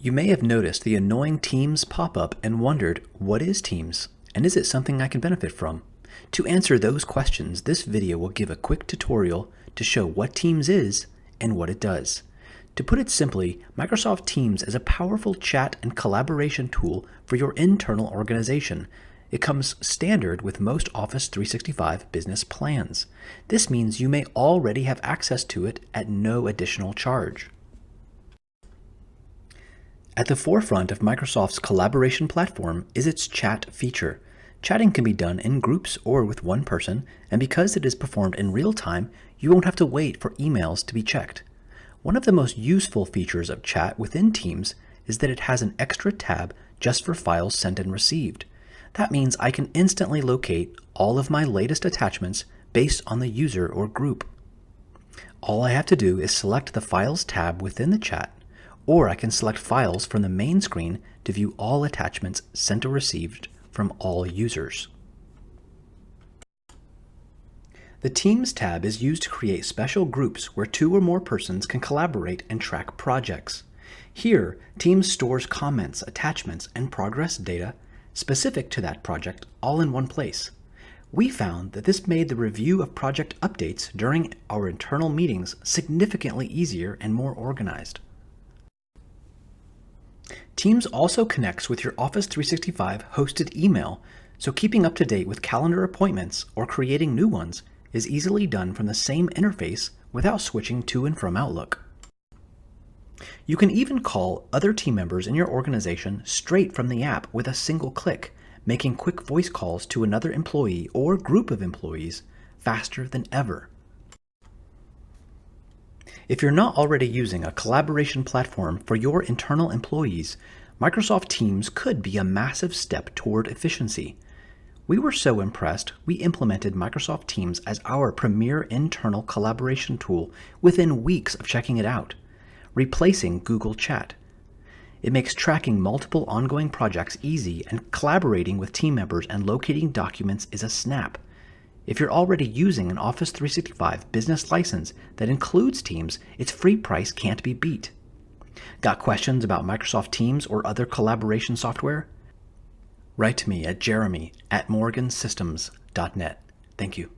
You may have noticed the annoying Teams pop-up and wondered, what is Teams? And is it something I can benefit from? To answer those questions, this video will give a quick tutorial to show what Teams is and what it does. To put it simply, Microsoft Teams is a powerful chat and collaboration tool for your internal organization. It comes standard with most Office 365 business plans. This means you may already have access to it at no additional charge. At the forefront of Microsoft's collaboration platform is its chat feature. Chatting can be done in groups or with one person, and because it is performed in real time, you won't have to wait for emails to be checked. One of the most useful features of chat within Teams is that it has an extra tab just for files sent and received. That means I can instantly locate all of my latest attachments based on the user or group. All I have to do is select the Files tab within the chat, or I can select files from the main screen to view all attachments sent or received from all users. The Teams tab is used to create special groups where two or more persons can collaborate and track projects. Here, Teams stores comments, attachments, and progress data specific to that project all in one place. We found that this made the review of project updates during our internal meetings significantly easier and more organized. Teams also connects with your Office 365 hosted email, so keeping up to date with calendar appointments or creating new ones is easily done from the same interface without switching to and from Outlook. You can even call other team members in your organization straight from the app with a single click, making quick voice calls to another employee or group of employees faster than ever. If you're not already using a collaboration platform for your internal employees, Microsoft Teams could be a massive step toward efficiency. We were so impressed, we implemented Microsoft Teams as our premier internal collaboration tool within weeks of checking it out, replacing Google Chat. It makes tracking multiple ongoing projects easy, and collaborating with team members and locating documents is a snap. If you're already using an Office 365 business license that includes Teams, its free price can't be beat. Got questions about Microsoft Teams or other collaboration software? Write to me at jeremy@morgansystems.net. Thank you.